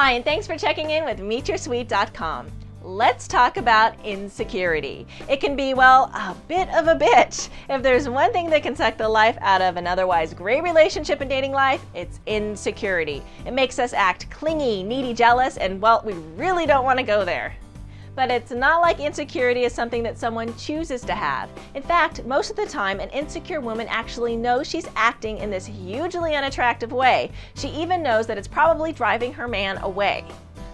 Hi, and thanks for checking in with MeetYourSweet.com. Let's talk about insecurity. It can be, well, a bit of a bitch. If there's one thing that can suck the life out of an otherwise great relationship and dating life, it's insecurity. It makes us act clingy, needy, jealous, and, well, we really don't want to go there. But it's not like insecurity is something that someone chooses to have. In fact, most of the time, an insecure woman actually knows she's acting in this hugely unattractive way. She even knows that it's probably driving her man away.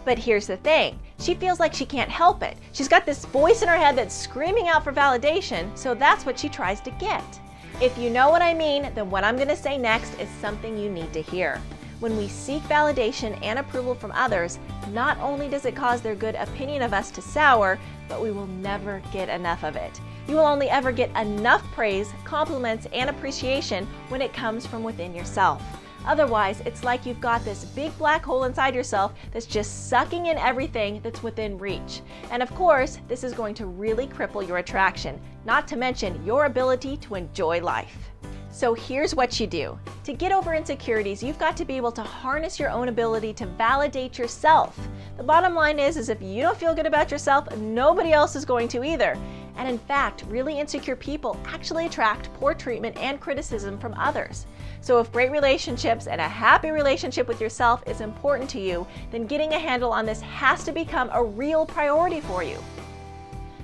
But here's the thing, she feels like she can't help it. She's got this voice in her head that's screaming out for validation, so that's what she tries to get. If you know what I mean, then what I'm going to say next is something you need to hear. When we seek validation and approval from others, not only does it cause their good opinion of us to sour, but we will never get enough of it. You will only ever get enough praise, compliments, and appreciation when it comes from within yourself. Otherwise, it's like you've got this big black hole inside yourself that's just sucking in everything that's within reach. And of course, this is going to really cripple your attraction, not to mention your ability to enjoy life. So here's what you do. To get over insecurities, you've got to be able to harness your own ability to validate yourself. The bottom line is if you don't feel good about yourself, nobody else is going to either. And in fact, really insecure people actually attract poor treatment and criticism from others. So if great relationships and a happy relationship with yourself is important to you, then getting a handle on this has to become a real priority for you.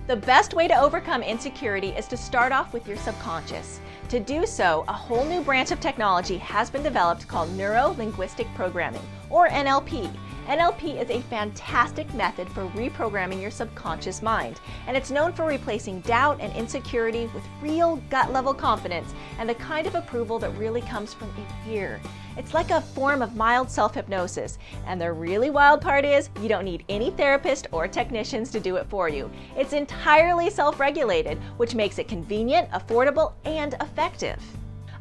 The best way to overcome insecurity is to start off with your subconscious. To do so, a whole new branch of technology has been developed called Neuro-Linguistic Programming, or NLP. NLP is a fantastic method for reprogramming your subconscious mind, and it's known for replacing doubt and insecurity with real gut-level confidence and the kind of approval that really comes from in here. It's like a form of mild self-hypnosis, and the really wild part is you don't need any therapist or technicians to do it for you. It's entirely self-regulated, which makes it convenient, affordable, and effective.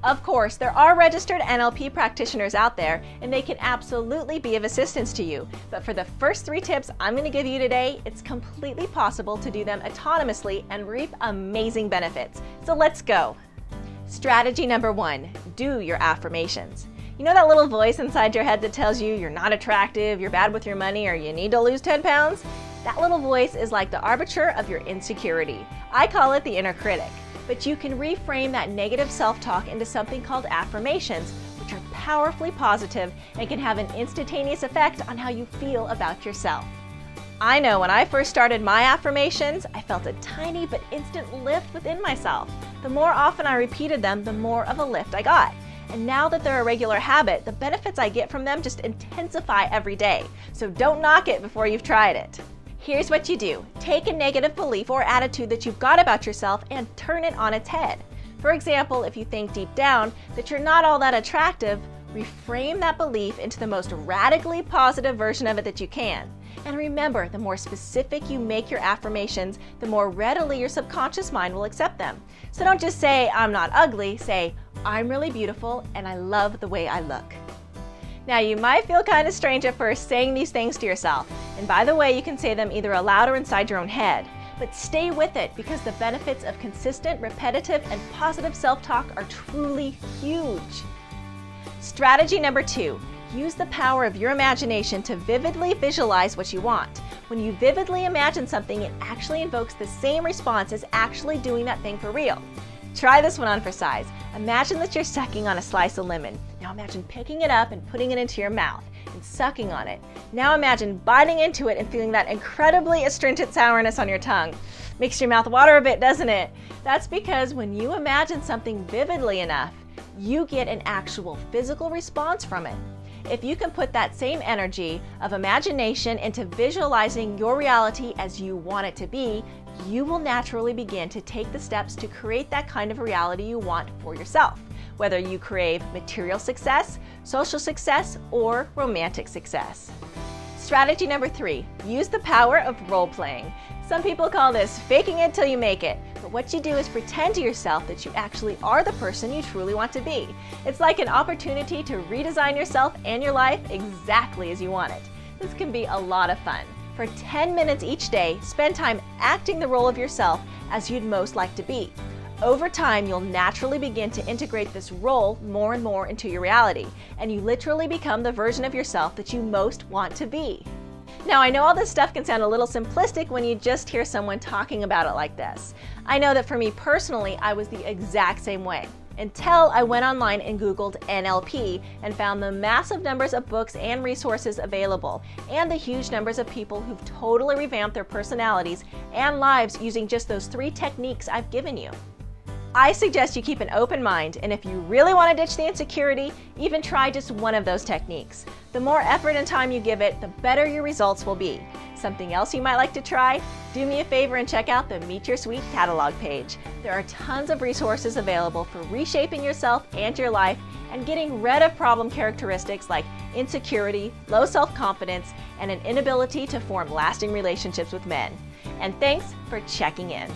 Of course, there are registered NLP practitioners out there, and they can absolutely be of assistance to you. But for the first 3 tips I'm going to give you today, it's completely possible to do them autonomously and reap amazing benefits. So let's go. Strategy number 1, do your affirmations. You know that little voice inside your head that tells you you're not attractive, you're bad with your money, or you need to lose 10 pounds? That little voice is like the arbiter of your insecurity. I call it the inner critic. But you can reframe that negative self-talk into something called affirmations, which are powerfully positive and can have an instantaneous effect on how you feel about yourself. I know when I first started my affirmations, I felt a tiny but instant lift within myself. The more often I repeated them, the more of a lift I got. And now that they're a regular habit, the benefits I get from them just intensify every day. So don't knock it before you've tried it. Here's what you do. Take a negative belief or attitude that you've got about yourself and turn it on its head. For example, if you think deep down that you're not all that attractive, reframe that belief into the most radically positive version of it that you can. And remember, the more specific you make your affirmations, the more readily your subconscious mind will accept them. So don't just say, I'm not ugly, say, I'm really beautiful and I love the way I look. Now, you might feel kind of strange at first saying these things to yourself. And by the way, you can say them either aloud or inside your own head. But stay with it because the benefits of consistent, repetitive, and positive self-talk are truly huge. Strategy number 2, use the power of your imagination to vividly visualize what you want. When you vividly imagine something, it actually invokes the same response as actually doing that thing for real. Try this one on for size. Imagine that you're sucking on a slice of lemon. Now imagine picking it up and putting it into your mouth and sucking on it. Now imagine biting into it and feeling that incredibly astringent sourness on your tongue. Makes your mouth water a bit, doesn't it? That's because when you imagine something vividly enough, you get an actual physical response from it. If you can put that same energy of imagination into visualizing your reality as you want it to be, you will naturally begin to take the steps to create that kind of reality you want for yourself, whether you crave material success, social success, or romantic success. Strategy number 3, use the power of role-playing. Some people call this faking it till you make it, but what you do is pretend to yourself that you actually are the person you truly want to be. It's like an opportunity to redesign yourself and your life exactly as you want it. This can be a lot of fun. For 10 minutes each day, spend time acting the role of yourself as you'd most like to be. Over time, you'll naturally begin to integrate this role more and more into your reality, and you literally become the version of yourself that you most want to be. Now, I know all this stuff can sound a little simplistic when you just hear someone talking about it like this. I know that for me personally, I was the exact same way, until I went online and Googled NLP and found the massive numbers of books and resources available, and the huge numbers of people who've totally revamped their personalities and lives using just those 3 techniques I've given you. I suggest you keep an open mind, and if you really want to ditch the insecurity, even try just one of those techniques. The more effort and time you give it, the better your results will be. Something else you might like to try? Do me a favor and check out the Meet Your Sweet catalog page. There are tons of resources available for reshaping yourself and your life and getting rid of problem characteristics like insecurity, low self-confidence, and an inability to form lasting relationships with men. And thanks for checking in.